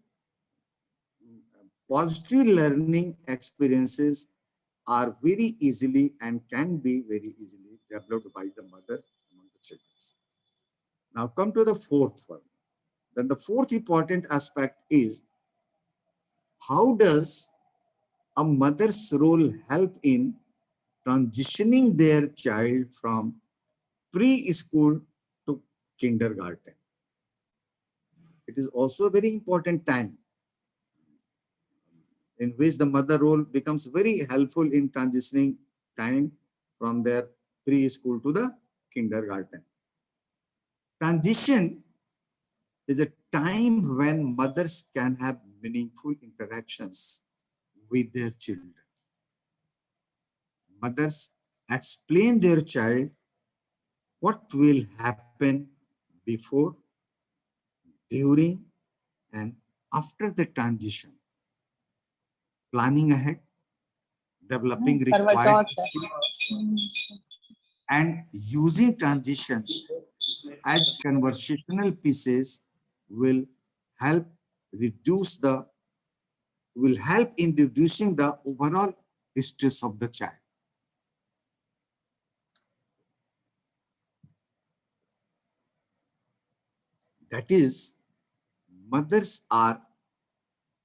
positive learning experiences are very easily and can be very easily developed by the mother among the children. Now come to the fourth one. Then the fourth important aspect is, how does a mother's role help in transitioning their child from preschool to kindergarten? It is also a very important time in which the mother role becomes very helpful in transitioning time from their preschool to the kindergarten. Transition is a time when mothers can have meaningful interactions with their children. Mothers explain their child what will happen before, during, and after the transition, planning ahead, developing required skills, and using transition as conversational pieces will help in reducing the overall stress of the child. That is, mothers are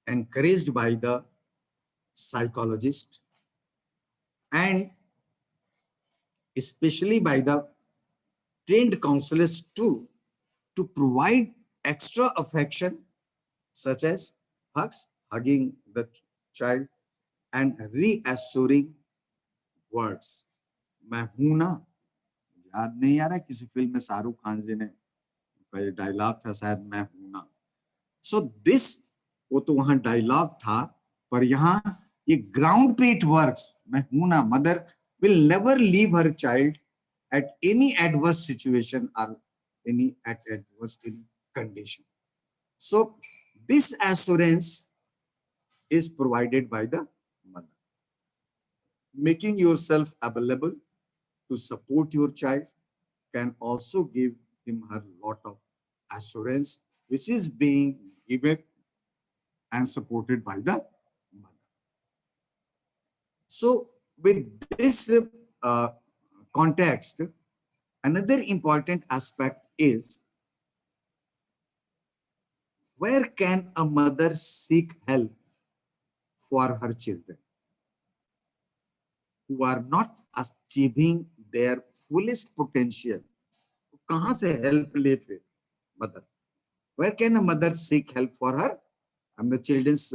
encouraged by the psychologist and especially by the trained counselors too, to provide extra affection such as hugs, hugging the child, and reassuring words. मैं हूं ना, याद नहीं आ रहा किसी film में शाहरुख खान जी ने dialogue था शायद, मैं हूं ना. सो दिस, वो तो वहां डायलॉग था, पर यहाँ ये ग्राउंड पे इट वर्क्स. मैं हूं ना. Mother will never leave her child at any adverse situation or any adverse condition. So this assurance is provided by the mother. Making yourself available to support your child can also give him her lot of assurance, which is being given and supported by the mother. So with this context, another important aspect is, where can a mother seek help for her children who are not achieving their fullest potential? कहाँ से help ले फिर mother? Where can a mother seek help for her and the children's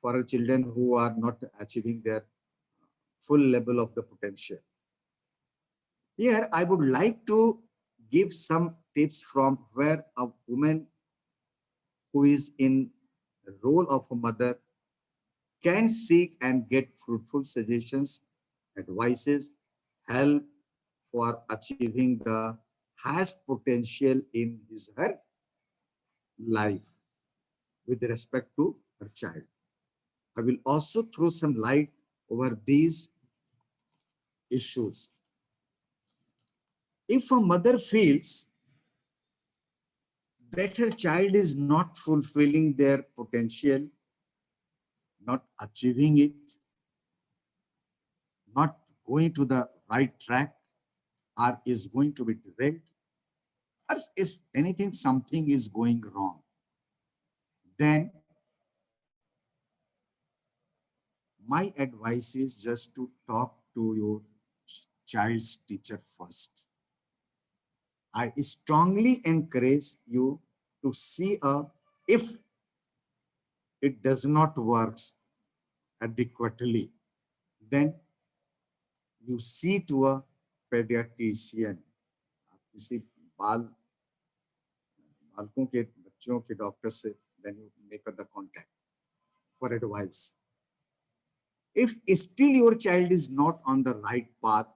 for her children who are not achieving their full level of the potential? Here, I would like to give some tips from where a woman who is in the role of a mother can seek and get fruitful suggestions, advices, help for achieving the highest potential in his her life with respect to her child. I will also throw some light over these issues. If a mother feels that her child is not fulfilling their potential, not achieving it, not going to the right track, or is going to be derailed, or if anything, something is going wrong, then my advice is just to talk to your child's teacher first. I strongly encourage you to see if it does not work adequately, then you see to a pediatrician. किसी बालकों के बच्चों के doctor से, then you make the contact for advice. If still your child is not on the right path,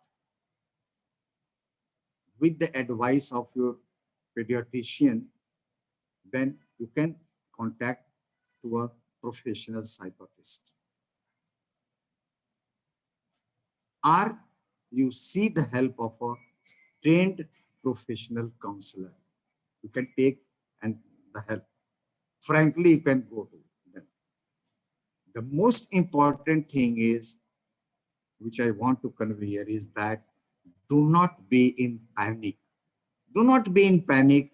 with the advice of your pediatrician, then you can contact to a professional psychologist. Or you see the help of a trained professional counselor. You can take and the help. Frankly, you can go to them. The most important thing is, which I want to convey here, is that do not be in panic. Do not be in panic,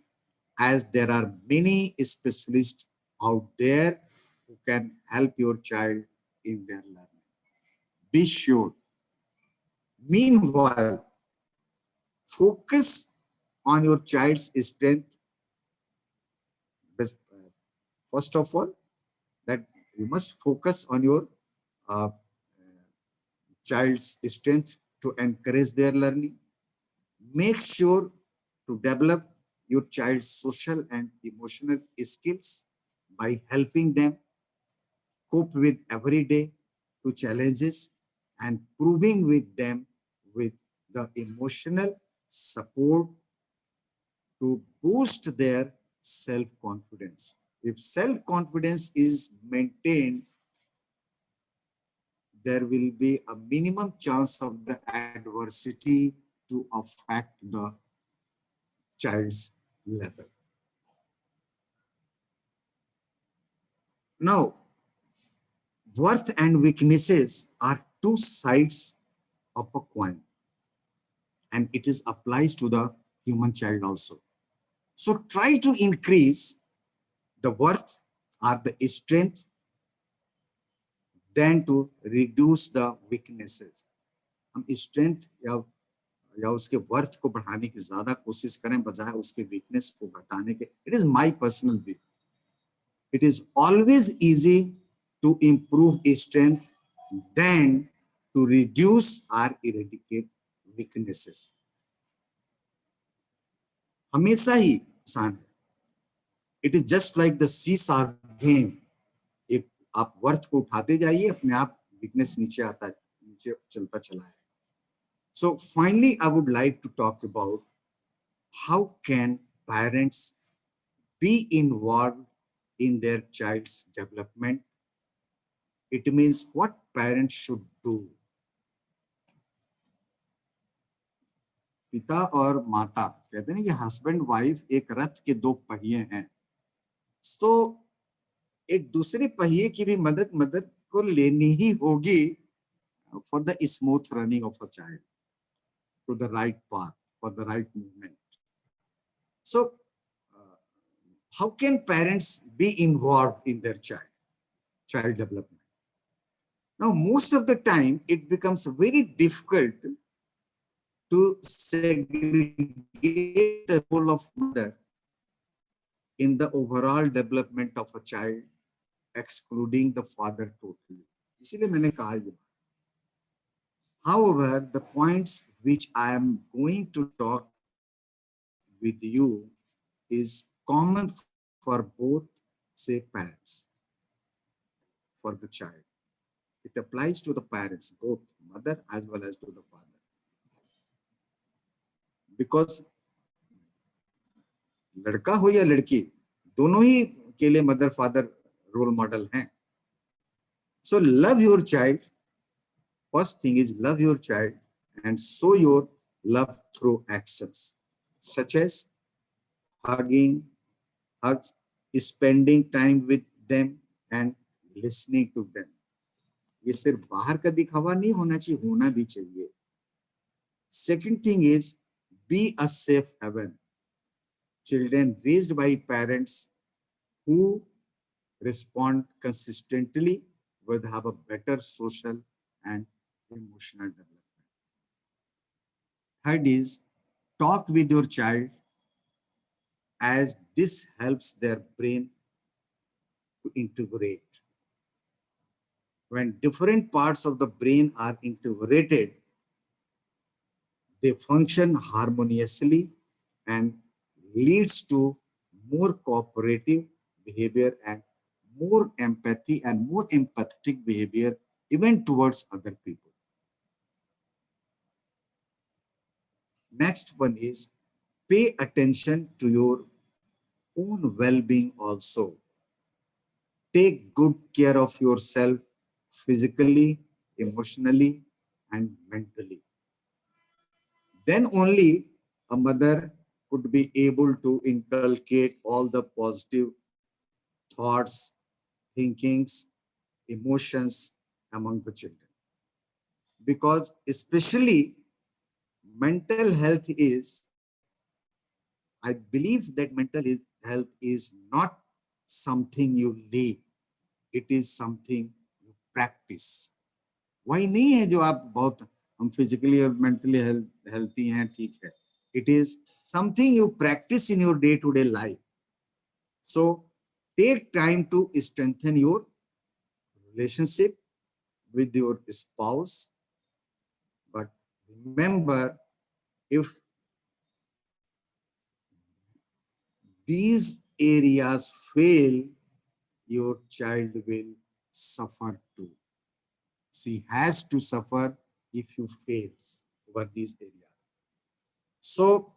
as there are many specialists out there who can help your child in their learning. Be sure. Meanwhile, focus on your child's strength. First of all, that you must focus on your child's strength to encourage their learning. Make sure to develop your child's social and emotional skills by helping them cope with everyday challenges and proving with them with the emotional support to boost their self-confidence. If self-confidence is maintained, there will be a minimum chance of the adversity to affect the child's level. Now, worth and weaknesses are two sides of a coin, and it is applies to the human child also. So try to increase the worth or the strength than to reduce the weaknesses. हम strength या उसके worth को बढ़ाने की ज्यादा कोशिश करें बजाय उसके वीकनेस को घटाने के. It is my personal view. It is always easy to improve strength than to reduce or eradicate weaknesses. हमेशा ही आसान है. It is just like the seesaw game. एक आप वर्थ को उठाते जाइए, अपने आप वीकनेस नीचे आता है, नीचे चलता चला है. So finally, I would like to talk about how can parents be involved in their child's development? It means what parents should do. पिता और माता कहते हैं कि हस्बैंड वाइफ एक रथ के दो पहिए हैं, तो एक दूसरे पहिए की भी मदद को लेनी ही होगी for the smooth running of a child to the right path, for the right movement. So how can parents be involved in their child development? Now, most of the time, it becomes very difficult to segregate the role of mother in the overall development of a child, excluding the father totally. इसीलिए मैंने कहा ये. However, the points which I am going to talk with you is common for both, say, parents, for the child. It applies to the parents, both mother as well as to the father. Because लड़का हो या लड़की, दोनों ही के लिए mother father role model हैं. So love your child. First thing is love your child and show your love through actions, such as hugs, spending time with them and listening to them. ये सिर्फ बाहर का दिखावा नहीं होना चाहिए, होना भी चाहिए. Second thing is be a safe haven. Children raised by parents who respond consistently will have a better social and emotional development. Third is talk with your child, as this helps their brain to integrate. When different parts of the brain are integrated, they function harmoniously and leads to more cooperative behavior and more empathy and more empathetic behavior even towards other people. Next one is pay attention to your own well-being also. Take good care of yourself physically, emotionally, and mentally. Then only a mother could be able to inculcate all the positive thoughts, thinkings, emotions among the children. Because especially mental health is, I believe that mental health is not something you live, it is something you practice. वही नहीं है जो आप बहुत हम physically और mentally healthy हैं, ठीक है. It is something you practice in your day-to-day life. So take time to strengthen your relationship with your spouse. But remember, if these areas fail, your child will suffer too. She has to suffer if you fail over these areas. So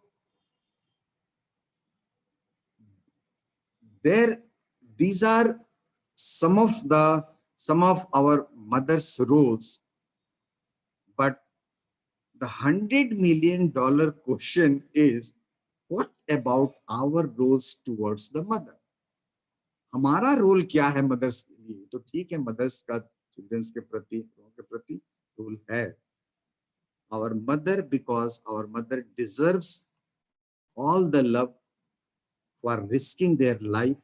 these are some of our mother's roles, but the $100 million question is, what about our roles towards the mother? हमारा role क्या है mother's के लिए? तो ठीक है, mother's का children's के प्रति रोल है. Our mother, because our mother deserves all the love for risking their life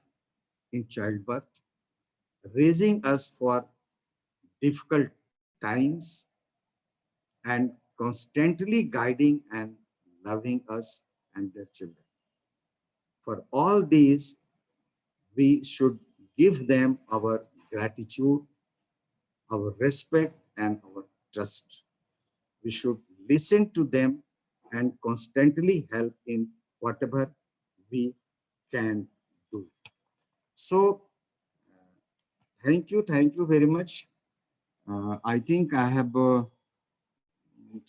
in childbirth, raising us for difficult times, and constantly guiding and loving us and their children. For all these, we should give them our gratitude, our respect, and our trust. We should listen to them and constantly help in whatever we can do. So, thank you very much. I think I have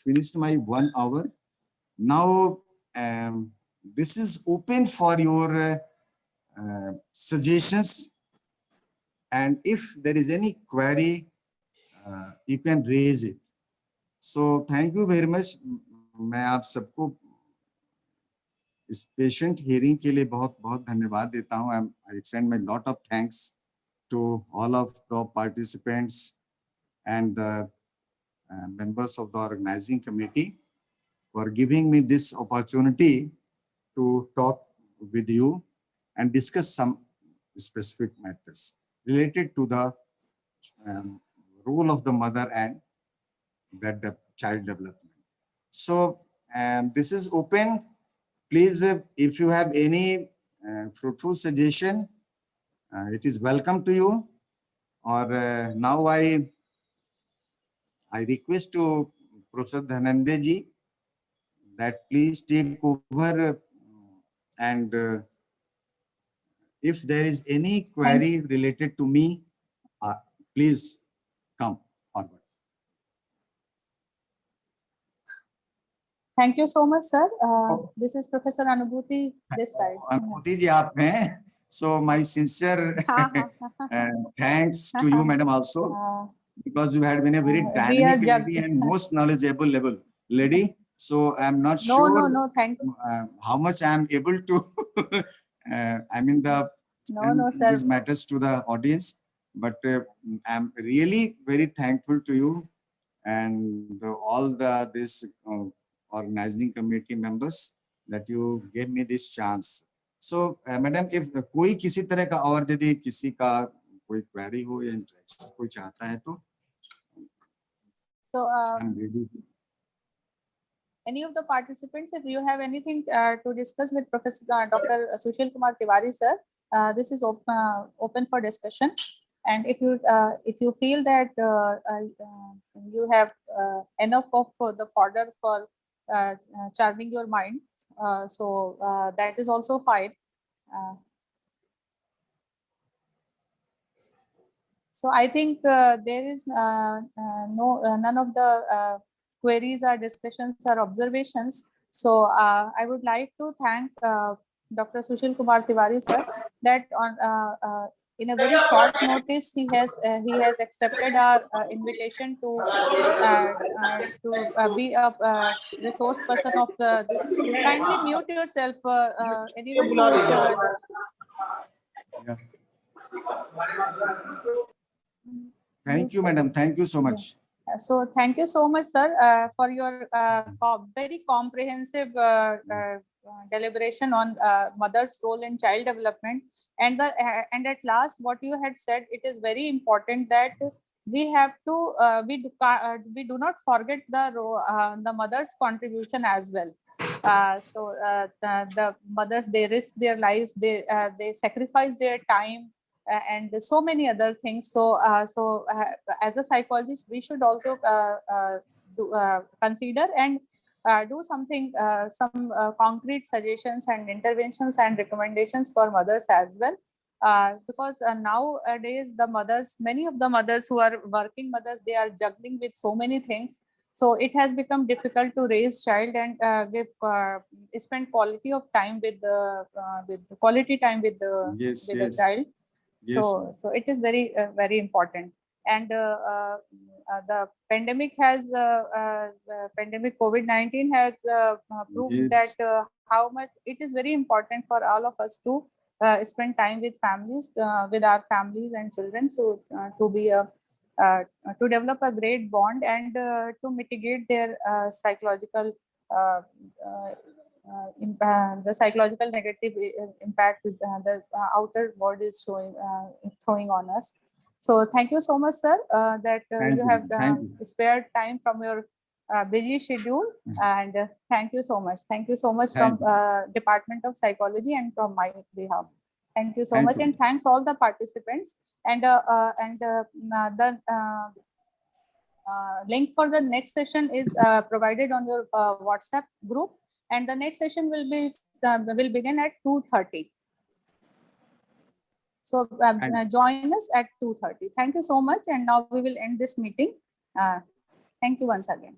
finished my 1 hour. Now, this is open for your suggestions, and if there is any query, you can raise it. So thank you very much. मैं आप सबको इस patient hearing के लिए बहुत बहुत धन्यवाद देता हूं. I extend my lot of thanks to all of the participants and the members of the organizing committee for giving me this opportunity to talk with you and discuss some specific matters related to the role of the mother and the child development. So this is open. Please, if you have any fruitful suggestion, it is welcome to you. Or now I request to Professor Dhananjay ji that please take over, and if there is any query related to me, please come forward. Thank you so much, sir. This is Professor Anubhuti this side. Anubhuti ji aap hain. So my sincere thanks to you, madam, also, because you had been a very dynamic lady and most knowledgeable lady. So I'm not sure. No, thank you. How much I'm able to I mean these matters to the audience, but I'm really very thankful to you and all this organizing committee members that you gave me this chance. So madam, if कोई किसी तरह का और यदि किसी का कोई query हो या interest कोई चाहता है तो I'm ready. Any of the participants, if you have anything to discuss with Professor Dr. Sushil Kumar Tiwari, sir, this is open for discussion. And if you feel that you have enough of the fodder for charming your mind, so that is also fine. So I think there is none of the queries or discussions or observations. So I would like to thank Dr. Sushil Kumar Tiwari, sir, that on in a very short notice he has accepted our invitation to be a resource person of this. Kindly mute yourself, anyone who is. Thank you, madam. Thank you so much. So thank you so much, sir, for your very comprehensive deliberation on mother's role in child development. And at last, what you had said, it is very important that we have to we do not forget the mother's contribution as well. So the mothers, they risk their lives, they sacrifice their time, and so many other things. So as a psychologist, we should also consider and do something, some concrete suggestions and interventions and recommendations for mothers as well. Because nowadays the mothers, many of the mothers who are working mothers, they are juggling with so many things. So it has become difficult to raise child and spend quality of time with the quality time with the child. Yes. So it is very very important. And the pandemic has pandemic COVID-19 has proved that how much it is very important for all of us to spend time with families, with our families and children. So to be to develop a great bond and to mitigate their psychological the psychological negative impact the outer world is throwing on us. So thank you so much, sir, that you have spared time from your busy schedule. And thank you so much. Thank you so much from Department of Psychology and from my behalf. Thank you so much, and thanks all the participants. And the link for the next session is provided on your WhatsApp group, and the next session will begin at 2:30. So join us at 2:30. Thank you so much, and now we will end this meeting. Thank you once again.